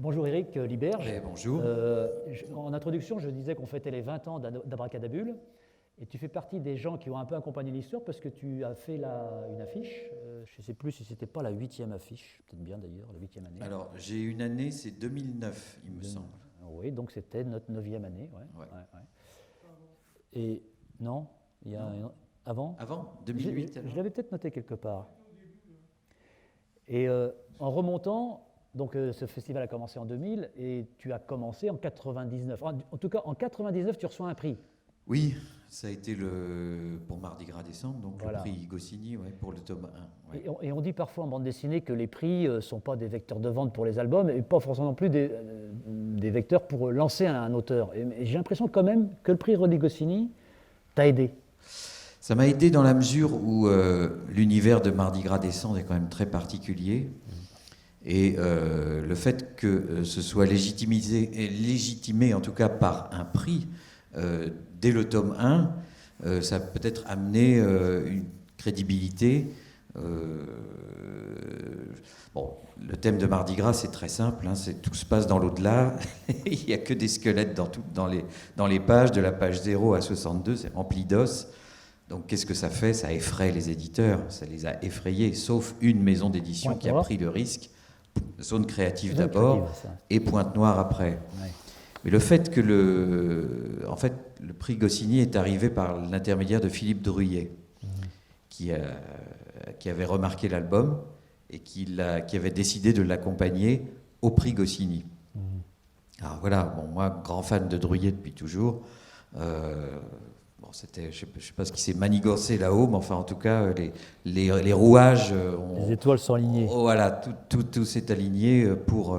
Bonjour Eric Liberge. Bonjour. En introduction, je disais qu'on fêtait les 20 ans d'Abracadabule. Et tu fais partie des gens qui ont un peu accompagné l'histoire parce que tu as fait une affiche. Je ne sais plus si c'était pas la 8e affiche, peut-être bien d'ailleurs, la 8e année. Alors, j'ai une année, c'est 2009, il me semble. Oui, donc c'était notre 9e année. Ouais. Et non, il y a avant. Avant 2008 Je l'avais peut-être noté quelque part. Et en remontant, donc ce festival a commencé en 2000 et tu as commencé en 99. En tout cas, en 99, tu reçois un prix. Oui, ça a été pour Mardi Gras décembre, donc voilà. Le prix Goscinny pour le tome 1. Ouais. Et on dit parfois en bande dessinée que les prix ne sont pas des vecteurs de vente pour les albums et pas forcément non plus des vecteurs pour lancer un auteur. Et j'ai l'impression quand même que le prix René Goscinny t'a aidé. Ça m'a aidé dans la mesure où l'univers de Mardi Gras décembre est quand même très particulier. Et le fait que ce soit légitimé en tout cas par un prix dès le tome 1, ça a peut-être amené une crédibilité. Bon, le thème de Mardi Gras, c'est très simple, tout se passe dans l'au-delà, il n'y a que des squelettes dans les pages, de la page 0 à 62, c'est rempli d'os. Donc qu'est-ce que ça fait? Ça effraie les éditeurs, ça les a effrayés, sauf une maison d'édition qui a pris le risque, Zone Créative d'abord, et Pointe Noire après. Ouais. Mais le fait que le prix Goscinny est arrivé par l'intermédiaire de Philippe Druyet, qui avait remarqué l'album et qui avait décidé de l'accompagner au prix Goscinny. Alors voilà, moi, grand fan de Druyet depuis toujours. Je ne sais pas ce qui s'est manigancé là-haut, mais enfin, en tout cas, les rouages... les étoiles sont alignées. Voilà, tout s'est aligné pour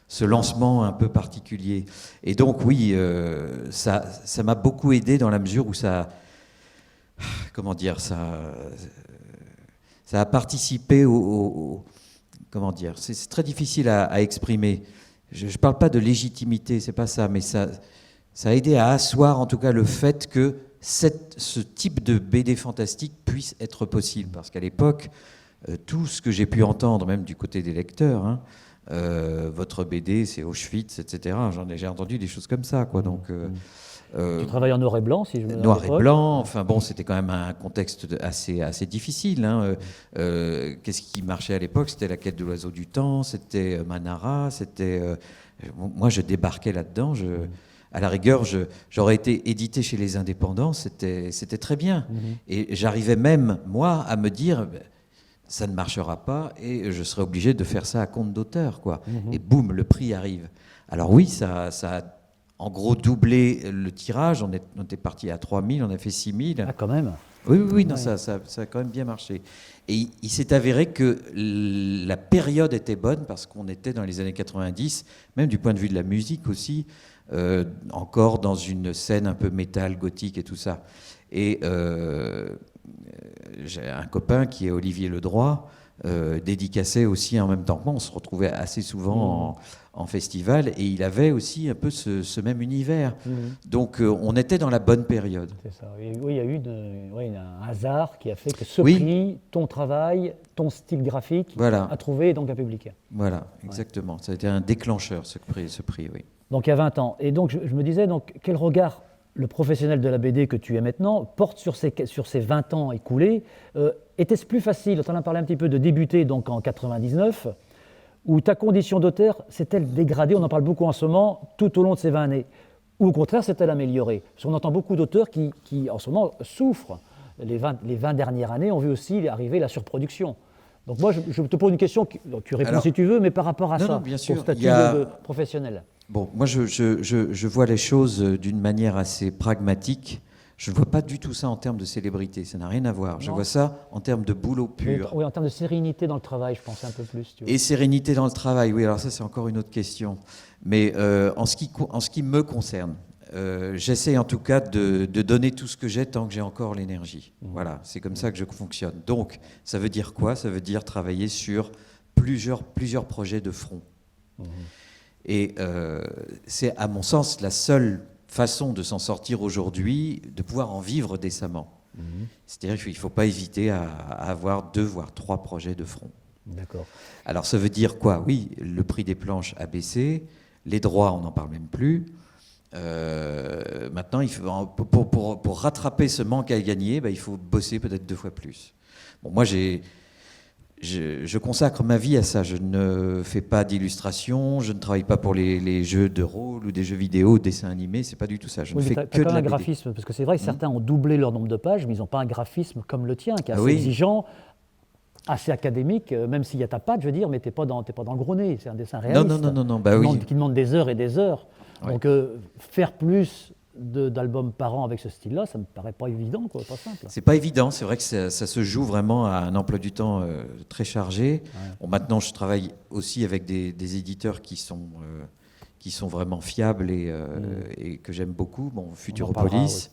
ce lancement un peu particulier. Et donc, oui, ça m'a beaucoup aidé dans la mesure où ça... Comment dire, ça a participé comment dire, c'est très difficile à exprimer. Je ne parle pas de légitimité, c'est pas ça, mais ça a aidé à asseoir en tout cas le fait que ce type de BD fantastique puisse être possible. Parce qu'à l'époque, tout ce que j'ai pu entendre, même du côté des lecteurs, votre BD c'est Auschwitz, etc. J'ai entendu des choses comme ça, quoi. Donc, tu travailles en noir et blanc, si je me trompe. Noir et blanc, enfin bon, c'était quand même un contexte assez difficile. Qu'est-ce qui marchait à l'époque? C'était La Quête de l'Oiseau du Temps, c'était Manara, moi je débarquais là-dedans, à la rigueur, j'aurais été édité chez les indépendants, c'était très bien. Et j'arrivais même, moi, à me dire, ça ne marchera pas et je serais obligé de faire ça à compte d'auteur, quoi. Et boum, le prix arrive. Alors oui, ça a en gros doublé le tirage, on était parti à 3000, on a fait 6000. Ah, quand même. Oui, non, ça a quand même bien marché. Et il s'est avéré que la période était bonne parce qu'on était dans les années 90, même du point de vue de la musique aussi, encore dans une scène un peu métal, gothique et tout ça. Et j'ai un copain qui est Olivier Ledroit, dédicacé aussi en même temps que moi. On se retrouvait assez souvent en festival et il avait aussi un peu ce même univers. Donc on était dans la bonne période. C'est ça. Oui, il y a eu un hasard qui a fait que ce prix, ton travail, ton style graphique, a trouvé donc un public. Voilà, exactement. Ça a été un déclencheur, ce prix, oui. Donc il y a 20 ans. Et donc je me disais, donc, quel regard le professionnel de la BD que tu es maintenant porte sur ces 20 ans écoulés. Était-ce plus facile, on en a parlé un petit peu, de débuter donc en 99, où ta condition d'auteur s'est-elle dégradée, on en parle beaucoup en ce moment, tout au long de ces 20 années, ou au contraire s'est-elle améliorée? Parce qu'on entend beaucoup d'auteurs qui en ce moment souffrent. Les 20 dernières années ont vu aussi arriver la surproduction. Donc moi je te pose une question, tu réponds si tu veux, mais par rapport à ça, bien sûr, ton statut de professionnel. Bon, moi je vois les choses d'une manière assez pragmatique. Je ne vois pas du tout ça en termes de célébrité, ça n'a rien à voir. Je vois ça en termes de boulot pur. Oui, en termes de sérénité dans le travail, je pense un peu plus. Tu vois. Et sérénité dans le travail, oui, alors ça c'est encore une autre question. Mais en ce qui me concerne, j'essaie en tout cas de donner tout ce que j'ai tant que j'ai encore l'énergie. Voilà, c'est comme ça que je fonctionne. Donc, ça veut dire quoi? Ça veut dire travailler sur plusieurs projets de front. Et c'est, à mon sens, la seule façon de s'en sortir aujourd'hui, de pouvoir en vivre décemment. C'est-à-dire qu'il ne faut pas hésiter à avoir 2 voire 3 projets de front. D'accord. Alors ça veut dire quoi? Oui, le prix des planches a baissé, les droits, on n'en parle même plus. Maintenant, pour rattraper ce manque à gagner, il faut bosser peut-être 2 fois plus. Bon, moi, je consacre ma vie à ça. Je ne fais pas d'illustration, je ne travaille pas pour les jeux de rôle ou des jeux vidéo, dessins animés, c'est pas du tout ça. Je ne fais que de la un BD. graphisme, parce que c'est vrai que certains ont doublé leur nombre de pages, mais ils n'ont pas un graphisme comme le tien, qui est assez oui. exigeant, assez académique, même s'il y a ta patte, je veux dire, mais t'es pas dans le gros nez. C'est un dessin réaliste. Non, qui demande des heures et des heures. Ouais. Donc faire plus d'albums par an avec ce style-là, ça me paraît pas évident, quoi, pas simple. C'est pas évident, c'est vrai que ça se joue vraiment à un emploi du temps très chargé. Ouais. Bon, maintenant, je travaille aussi avec des éditeurs qui sont vraiment fiables et que j'aime beaucoup. Bon, Futuropolis,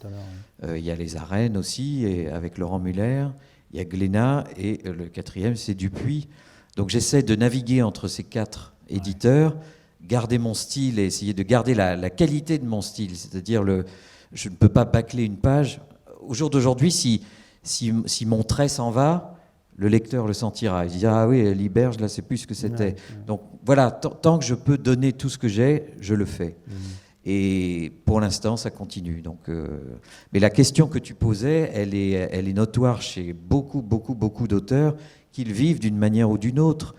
il y a les Arènes aussi, et avec Laurent Muller, il y a Glénat, et le 4e, c'est Dupuis. Donc j'essaie de naviguer entre ces 4 éditeurs, garder mon style et essayer de garder la qualité de mon style. C'est-à-dire, je ne peux pas bâcler une page. Au jour d'aujourd'hui, si mon trait s'en va, le lecteur le sentira. Il dira, ah oui, Liberge, là, c'est plus ce que c'était. Donc voilà, tant que je peux donner tout ce que j'ai, je le fais. Et pour l'instant, ça continue. Donc, mais la question que tu posais, elle est notoire chez beaucoup d'auteurs qu'ils vivent d'une manière ou d'une autre.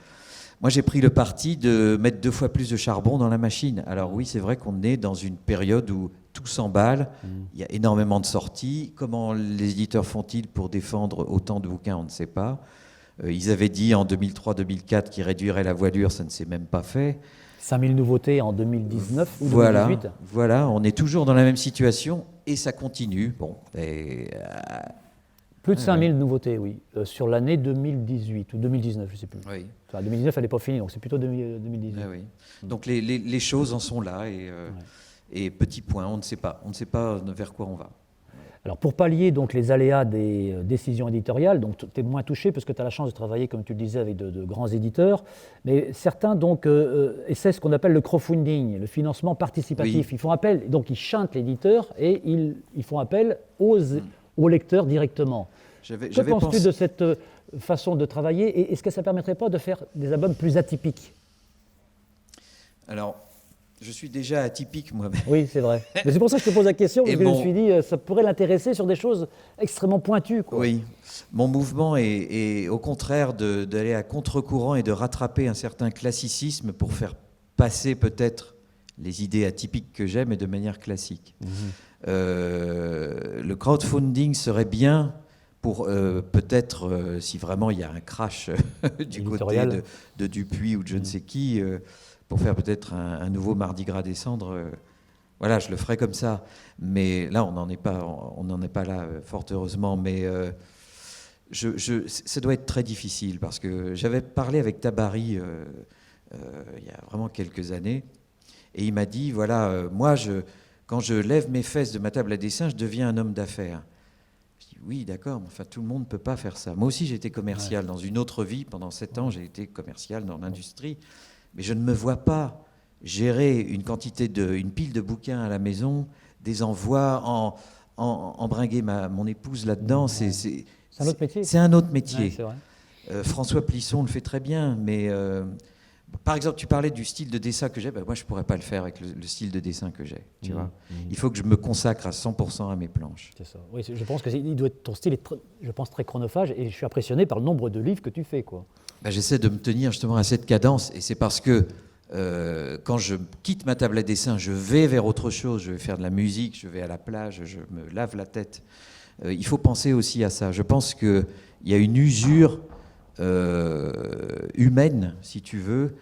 Moi, j'ai pris le parti de mettre 2 fois plus de charbon dans la machine. Alors oui, c'est vrai qu'on est dans une période où tout s'emballe, il y a énormément de sorties. Comment les éditeurs font-ils pour défendre autant de bouquins? On ne sait pas. Ils avaient dit en 2003-2004 qu'ils réduiraient la voilure, ça ne s'est même pas fait. 5000 nouveautés en 2019 ou 2018. Voilà, on est toujours dans la même situation et ça continue. Bon, plus de 5000 nouveautés, oui, sur l'année 2018 ou 2019, je ne sais plus. Oui. Enfin, 2019, elle n'est pas finie, donc c'est plutôt 2018. Oui. Donc les choses en sont là et petit point, on ne sait pas vers quoi on va. Alors pour pallier donc les aléas des décisions éditoriales, donc tu es moins touché parce que tu as la chance de travailler, comme tu le disais, avec de grands éditeurs, mais certains donc essaient ce qu'on appelle le crowdfunding, le financement participatif. Oui. Ils font appel, donc ils chantent l'éditeur et ils font appel aux lecteurs directement. Que penses-tu de cette façon de travailler et est-ce que ça ne permettrait pas de faire des albums plus atypiques? Alors, je suis déjà atypique moi-même. Oui, c'est vrai. Mais c'est pour ça que je te pose la question, parce que je me suis dit, ça pourrait l'intéresser sur des choses extrêmement pointues, quoi. Oui, mon mouvement est au contraire d'aller à contre-courant et de rattraper un certain classicisme pour faire passer peut-être les idées atypiques que j'aime et de manière classique. Le crowdfunding serait bien pour peut-être, si vraiment il y a un crash du côté de Dupuis ou de je ne sais qui, pour faire peut-être un nouveau Mardi Gras des Cendres. Voilà, je le ferai comme ça. Mais là, on n'en est pas là, fort heureusement. Mais ça doit être très difficile parce que j'avais parlé avec Tabary il y a vraiment quelques années et il m'a dit, voilà, moi, quand je lève mes fesses de ma table à dessin, je deviens un homme d'affaires. Je dis, oui, d'accord, mais enfin, tout le monde ne peut pas faire ça. Moi aussi, j'ai été commercial. Dans une autre vie, pendant 7 ans, j'ai été commercial dans l'industrie. Mais je ne me vois pas gérer une pile de bouquins à la maison, des envois, embringuer mon épouse là-dedans. C'est un autre métier. C'est un autre métier. Ouais, c'est vrai. François Plisson le fait très bien, mais par exemple, tu parlais du style de dessin que j'ai. Moi, je ne pourrais pas le faire avec le style de dessin que j'ai. Tu vois, il faut que je me consacre à 100% à mes planches. C'est ça. Oui, je pense que ton style est, je pense, très chronophage et je suis impressionné par le nombre de livres que tu fais, quoi. J'essaie de me tenir justement à cette cadence et c'est parce que quand je quitte ma table à dessin, je vais vers autre chose, je vais faire de la musique, je vais à la plage, je me lave la tête. Il faut penser aussi à ça. Je pense qu'il y a une usure humaine, si tu veux,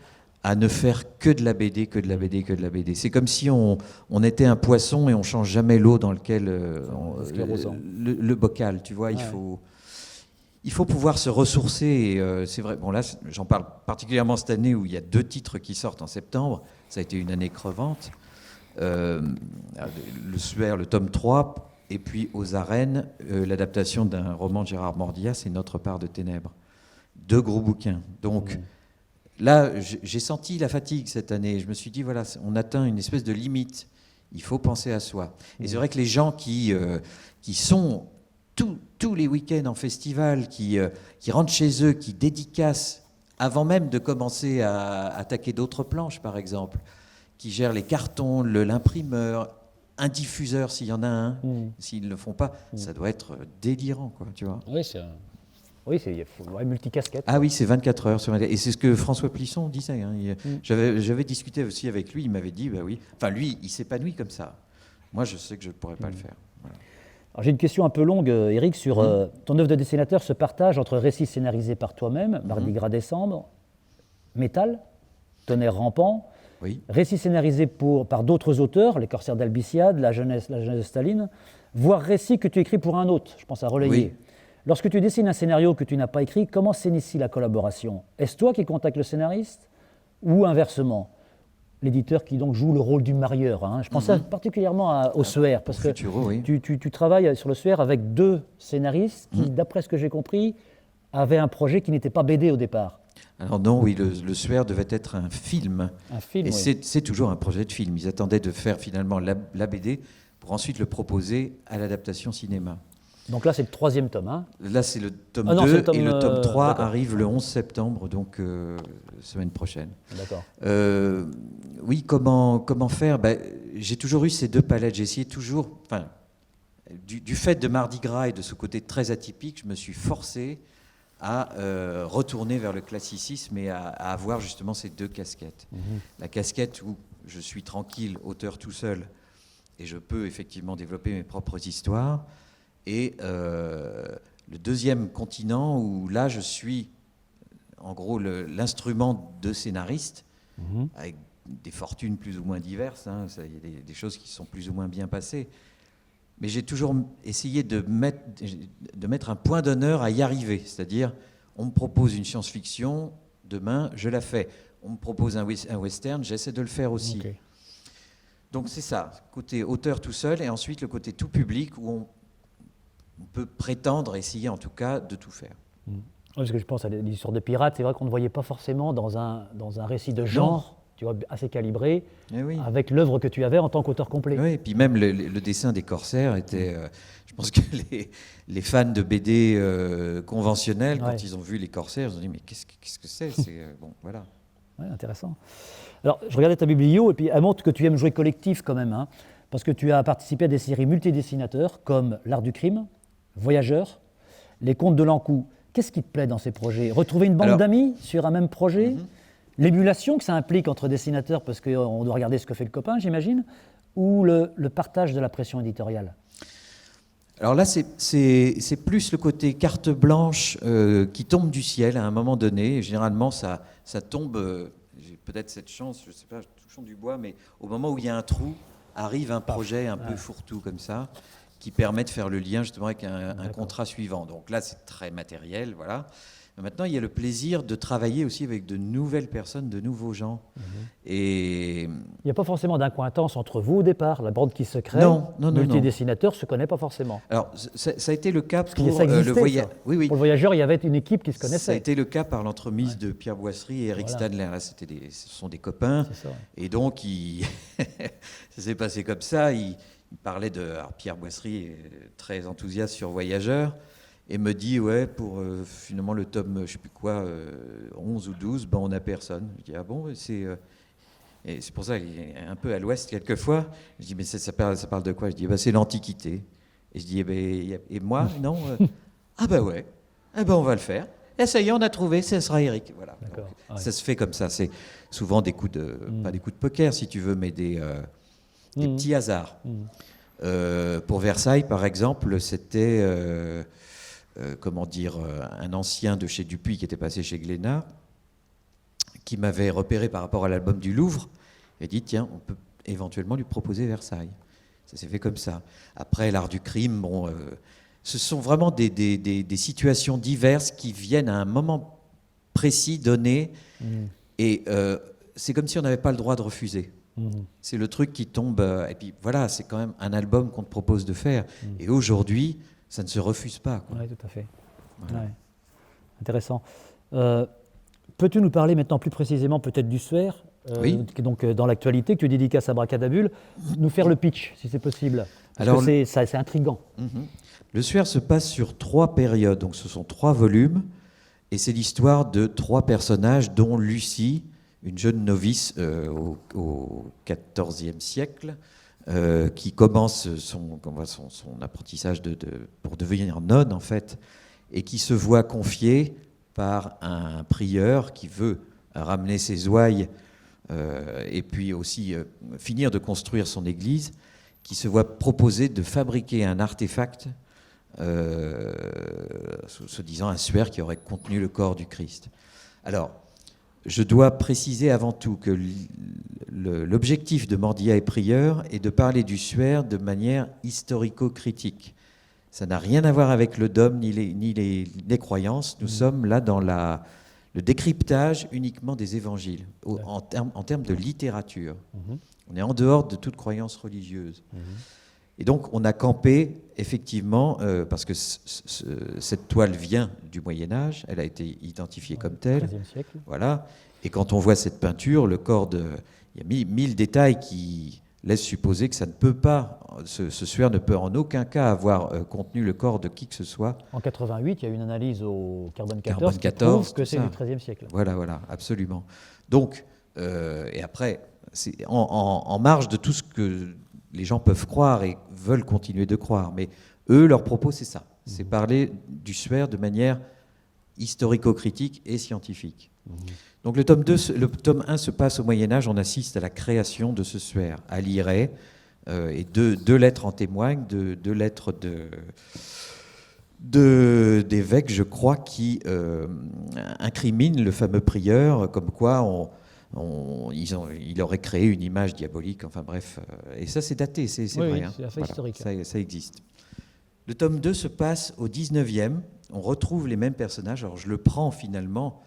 à ne faire que de la BD, que de la BD, que de la BD. C'est comme si on était un poisson et on ne change jamais l'eau dans lequel le bocal, tu vois, il faut pouvoir se ressourcer. Et, c'est vrai, bon là, j'en parle particulièrement cette année où il y a 2 titres qui sortent en septembre. Ça a été une année crevante. Le Suaire, le tome 3, et puis aux Arènes, l'adaptation d'un roman de Gérard Mordia, c'est Notre part de ténèbres. 2 gros bouquins. Donc là, j'ai senti la fatigue cette année. Je me suis dit, voilà, on atteint une espèce de limite. Il faut penser à soi. Et c'est vrai que les gens qui sont tous les week-ends en festival, qui rentrent chez eux, qui dédicacent avant même de commencer à attaquer d'autres planches, par exemple, qui gèrent les cartons, l'imprimeur, un diffuseur s'il y en a un, s'ils ne le font pas, ça doit être délirant, quoi, tu vois. Oui, oui, il faut multicasquette. Ah oui, c'est 24 heures sur 24. Et c'est ce que François Plisson disait. Hein. J'avais discuté aussi avec lui, il m'avait dit, bah oui, enfin lui, il s'épanouit comme ça. Moi, je sais que je ne pourrais pas le faire. Voilà. Alors, j'ai une question un peu longue, Éric, sur ton œuvre de dessinateur se partage entre récits scénarisés par toi-même, Mardi Gras décembre, Métal, Tonnerre rampant, oui. Récits scénarisés par d'autres auteurs, Les Corsaires d'Albiciade, la jeunesse de Staline, voire récits que tu écris pour un autre, je pense à Relayer. Oui. Lorsque tu dessines un scénario que tu n'as pas écrit, comment s'initie la collaboration? Est-ce toi qui contactes le scénariste ou inversement? L'éditeur qui donc joue le rôle du marieur. Hein. Je pense particulièrement au SER, parce que Futuro, oui. tu travailles sur le SER avec deux scénaristes qui, d'après ce que j'ai compris, avaient un projet qui n'était pas BD au départ. Alors non, oui, le SER devait être un film. Un film, et oui. c'est toujours un projet de film. Ils attendaient de faire finalement la BD pour ensuite le proposer à l'adaptation cinéma. Donc là, c'est le 3e tome. Hein. Là, c'est le tome 2 le tome, et le tome 3 d'accord. arrive le 11 septembre, donc semaine prochaine. D'accord. Oui, comment faire? J'ai toujours eu ces deux palettes. J'ai essayé toujours... Enfin, du fait de Mardi Gras et de ce côté très atypique, je me suis forcé à retourner vers le classicisme et à avoir justement ces deux casquettes. La casquette où je suis tranquille, auteur tout seul, et je peux effectivement développer mes propres histoires. Et le deuxième continent où là je suis en gros l'instrument de scénariste avec des fortunes plus ou moins diverses, hein, il y a des choses qui sont plus ou moins bien passées, mais j'ai toujours essayé de mettre un point d'honneur à y arriver, c'est-à-dire on me propose une science-fiction, demain je la fais, on me propose un western, j'essaie de le faire aussi. Okay. Donc c'est ça, côté auteur tout seul, et ensuite le côté tout public où on peut prétendre, essayer en tout cas, de tout faire. Parce que je pense à l'histoire de pirates, c'est vrai qu'on ne voyait pas forcément dans un récit de genre, tu vois, assez calibré, oui. Avec l'œuvre que tu avais en tant qu'auteur complet. Oui, et puis même le dessin des corsaires était... je pense que les fans de BD conventionnels, quand ils ont vu les corsaires, ils ont dit « mais qu'est-ce que c'est ?» Bon, voilà. Ouais, intéressant. Alors, je regardais ta biblio, et puis elle montre que tu aimes jouer collectif quand même, hein, parce que tu as participé à des séries multidessinateurs, comme L'Art du crime, Voyageurs, Les Contes de l'Ankou. Qu'est-ce qui te plaît dans ces projets? Retrouver une bande d'amis sur un même projet, l'émulation que ça implique entre dessinateurs, parce qu'on doit regarder ce que fait le copain, j'imagine, ou le partage de la pression éditoriale? Alors là, c'est plus le côté carte blanche qui tombe du ciel à un moment donné. Généralement, ça tombe, j'ai peut-être cette chance, je ne sais pas, touchons du bois, mais au moment où il y a un trou, arrive un projet un peu fourre-tout comme ça, qui permet de faire le lien justement avec un contrat suivant. Donc là, c'est très matériel, voilà. Mais maintenant, il y a le plaisir de travailler aussi avec de nouvelles personnes, de nouveaux gens. Et il n'y a pas forcément d'incointance entre vous au départ, la bande qui se crée. Non. Multidessinateur ne se connaît pas forcément. Alors, ça a été le cas pour le voyageur. Oui. Pour le voyageur, il y avait une équipe qui se connaissait. Ça a été le cas par l'entremise de Pierre Boisserie et Eric Stadler. Là, ce sont des copains. Ça, et donc, ça s'est passé comme ça. Il parlait de... Alors, Pierre Boisserie est très enthousiaste sur Voyageurs et me dit, ouais, pour finalement le tome, je ne sais plus quoi, 11 ou 12, on n'a personne. Je dis, ah bon, et c'est pour ça qu'il est un peu à l'ouest quelquefois. Je dis, mais ça parle de quoi? Je dis, c'est l'Antiquité. Et je dis, et moi, non ah ouais, on va le faire. Et ça y est, on a trouvé, ça sera Eric. Voilà. Donc, ça se fait comme ça. C'est souvent des coups de, pas des coups de poker si tu veux, mais des petits hasards. Pour Versailles, par exemple, c'était un ancien de chez Dupuis qui était passé chez Glénat, qui m'avait repéré par rapport à l'album du Louvre, et dit, tiens, on peut éventuellement lui proposer Versailles. Ça s'est fait comme ça. Après, L'Art du crime, ce sont vraiment des situations diverses qui viennent à un moment précis, donné, et c'est comme si on n'avait pas le droit de refuser. C'est le truc qui tombe, et puis voilà, c'est quand même un album qu'on te propose de faire, et aujourd'hui, ça ne se refuse pas. Oui, tout à fait. Voilà. Ouais. Intéressant. Peux-tu nous parler maintenant plus précisément peut-être du SER, oui. Qui est donc dans l'actualité, que tu dédicaces à Bracadabule, nous faire le pitch, si c'est possible. Parce Alors, que c'est intriguant. Le SER se passe sur 3 périodes, donc ce sont 3 volumes, Et c'est l'histoire de 3 personnages, dont Lucie, une jeune novice au XIVe siècle, qui commence son apprentissage pour devenir nonne, en fait, et qui se voit confier par un prieur qui veut ramener ses ouailles et puis aussi finir de construire son église, qui se voit proposer de fabriquer un artefact, se disant un suaire qui aurait contenu le corps du Christ. Alors, je dois préciser avant tout que l'objectif de Mordillat et Prieur est de parler du suaire de manière historico-critique. Ça n'a rien à voir avec le dogme ni les croyances. Nous sommes là dans le décryptage uniquement des évangiles, en termes de littérature. On est en dehors de toute croyance religieuse. Et donc, on a campé, effectivement, parce que cette toile vient du Moyen-Âge, elle a été identifiée comme telle. XIIIe siècle. Voilà. Et quand on voit cette peinture, il y a 1000 détails qui laissent supposer que ça ne peut pas, ce suaire ne peut en aucun cas avoir contenu le corps de qui que ce soit. En 88, il y a eu une analyse au carbone 14, Carbone 14 qui prouve que c'est du XIIIe siècle. Voilà, absolument. Donc, et après, c'est en marge de tout ce que les gens peuvent croire et veulent continuer de croire. Mais eux, leur propos, c'est ça. C'est parler du suaire de manière historico-critique et scientifique. Donc le tome 1 se passe au Moyen-Âge, on assiste à la création de ce suaire, à Liray, et deux lettres en témoignent, deux lettres d'évêques, je crois, qui incriminent le fameux prieur, comme quoi il aurait créé une image diabolique, enfin bref. Et ça, c'est daté, c'est oui, vrai. Oui, c'est assez historique. Ça existe. Le tome 2 se passe au 19e, on retrouve les mêmes personnages. Alors je le prends finalement,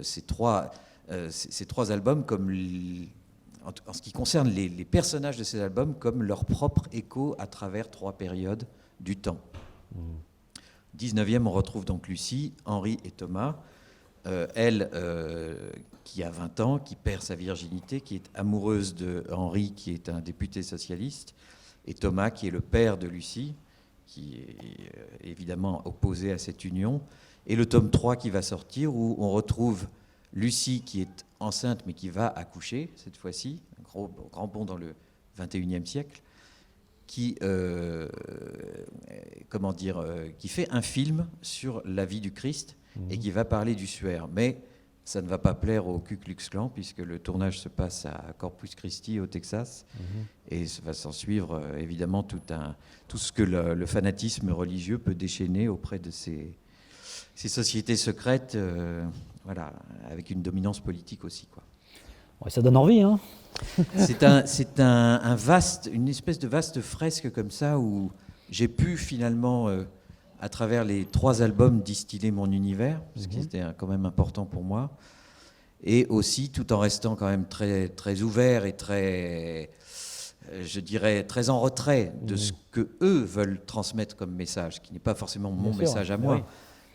ces trois albums, comme en ce qui concerne les personnages de ces albums, comme leur propre écho à travers 3 périodes du temps. 19e, on retrouve donc Lucie, Henri et Thomas. Elle, qui a 20 ans, qui perd sa virginité, qui est amoureuse de Henri, qui est un député socialiste, et Thomas, qui est le père de Lucie, qui est évidemment opposé à cette union. Et le tome 3 qui va sortir, où on retrouve Lucie, qui est enceinte, mais qui va accoucher, cette fois-ci, un grand bond dans le 21e siècle, qui fait un film sur la vie du Christ, et qui va parler du suaire. Mais ça ne va pas plaire au Ku Klux Klan, puisque le tournage se passe à Corpus Christi, au Texas, et va s'en suivre évidemment tout ce que le fanatisme religieux peut déchaîner auprès de ces sociétés secrètes, voilà, avec une dominance politique aussi, quoi. Ouais, ça donne envie, hein. C'est une espèce de vaste fresque comme ça, où j'ai pu finalement, à travers les 3 albums, distiller mon univers, ce qui était quand même important pour moi, et aussi tout en restant quand même très, très ouvert et très, je dirais, très en retrait de ce que eux veulent transmettre comme message, qui n'est pas forcément mon message à moi. Oui.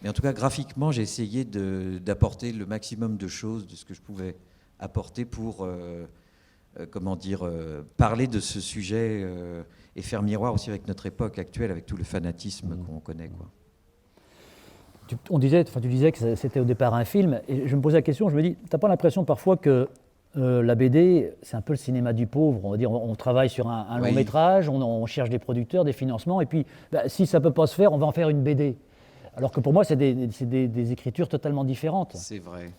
Mais en tout cas, graphiquement, j'ai essayé d'apporter le maximum de choses, de ce que je pouvais apporter pour parler de ce sujet et faire miroir aussi avec notre époque actuelle, avec tout le fanatisme qu'on connaît, quoi. Tu disais que c'était au départ un film, et je me posais la question, je me dis, tu n'as pas l'impression parfois que la BD, c'est un peu le cinéma du pauvre, on va dire, on travaille sur un long métrage, on cherche des producteurs, des financements, et puis si ça ne peut pas se faire, on va en faire une BD. Alors que pour moi, c'est des écritures totalement différentes. C'est vrai.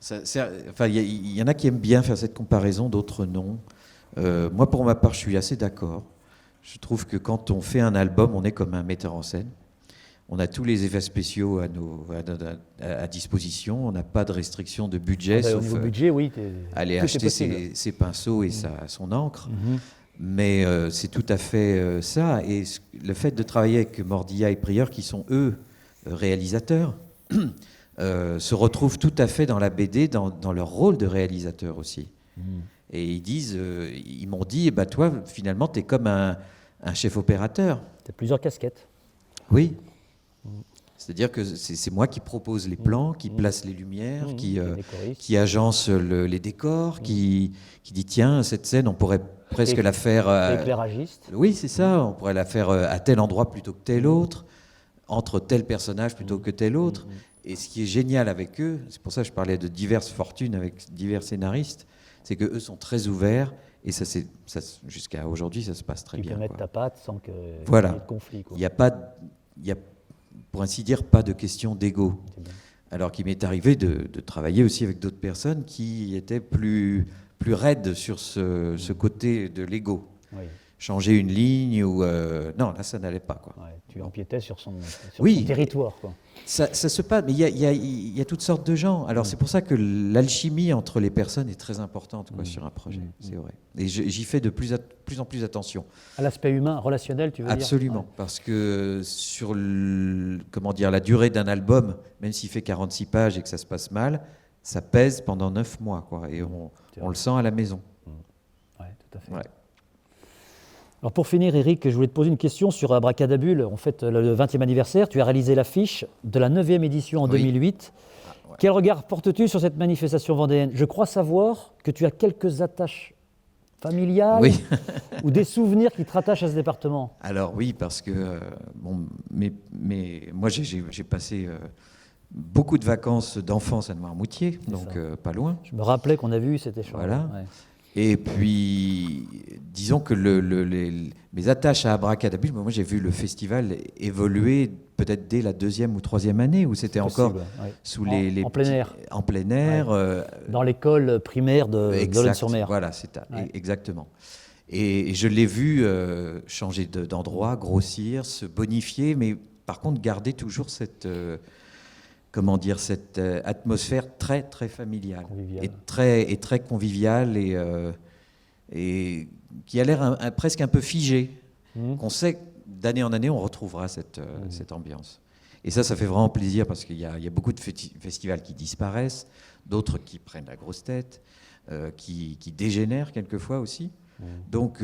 Il y en a qui aiment bien faire cette comparaison, d'autres non. Moi, pour ma part, je suis assez d'accord. Je trouve que quand on fait un album, on est comme un metteur en scène. On a tous les effets spéciaux à disposition. On n'a pas de restriction de budget, sauf au niveau budget, oui, aller acheter ses pinceaux et son encre. Mais c'est tout à fait ça. Et le fait de travailler avec Mordillat et Prieur, qui sont eux réalisateurs, se retrouvent tout à fait dans la BD, dans leur rôle de réalisateur aussi. Et ils m'ont dit, toi, finalement, tu es comme un chef opérateur. Tu as plusieurs casquettes. Oui. C'est-à-dire que c'est moi qui propose les plans, qui place les lumières, qui agence les décors, qui dit, tiens, cette scène, on pourrait presque la faire... Éclairagiste. Oui, c'est ça. On pourrait la faire à tel endroit plutôt que tel autre, entre tel personnage plutôt que tel autre. Et ce qui est génial avec eux, c'est pour ça que je parlais de diverses fortunes avec divers scénaristes, c'est qu'eux sont très ouverts et jusqu'à aujourd'hui, ça se passe très bien. Tu peux mettre ta patte sans qu'il y voilà. ait de conflit. Il n'y a, pour ainsi dire, pas de question d'ego. Alors qu'il m'est arrivé de travailler aussi avec d'autres personnes qui étaient plus raides sur ce côté de l'ego. Oui. Changer une ligne ou... non, là, ça n'allait pas. Quoi. Ouais, tu empiétais sur son oui, territoire. Quoi. Ça se passe, mais il y a toutes sortes de gens. Alors c'est pour ça que l'alchimie entre les personnes est très importante sur un projet, c'est vrai. Et j'y fais de plus en plus attention. À l'aspect humain, relationnel, tu veux Absolument, dire? parce que sur la durée d'un album, même s'il fait 46 pages et que ça se passe mal, ça pèse pendant 9 mois, quoi, et on le sent à la maison. Oui, tout à fait. Ouais. Alors pour finir, Eric, je voulais te poser une question sur Abracadabule. En fait, le 20e anniversaire, tu as réalisé l'affiche de la 9e édition en 2008. Ouais. Quel regard portes-tu sur cette manifestation vendéenne? Je crois savoir que tu as quelques attaches familiales ou des souvenirs qui te rattachent à ce département. Alors oui, parce que moi j'ai passé beaucoup de vacances d'enfance à Noirmoutier, donc pas loin. Je me rappelais qu'on a vu cet échange. Voilà. Ouais. Et puis, disons que mes attaches à Abracadabule, moi j'ai vu le festival évoluer peut-être dès la 2e ou 3e année, où c'était encore sous en plein air. En plein air. Ouais. Dans l'école primaire de Dolonne-sur-Mer. Voilà, c'est exactement. Et je l'ai vu changer d'endroit, grossir, se bonifier, mais par contre garder toujours cette atmosphère très très familiale et très conviviale et qui a l'air presque un peu figée. Qu'on sait d'année en année on retrouvera cette ambiance. Et ça fait vraiment plaisir parce qu'il y a beaucoup de festivals qui disparaissent, d'autres qui prennent la grosse tête, qui dégénèrent quelquefois aussi. Donc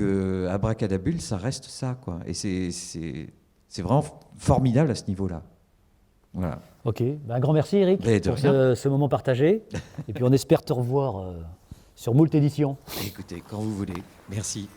Abracadabule, ça reste ça, quoi. Et c'est vraiment formidable à ce niveau-là. Voilà. Ok, un grand merci Eric pour ce moment partagé. Et puis on espère te revoir sur moult éditions. Écoutez, quand vous voulez. Merci.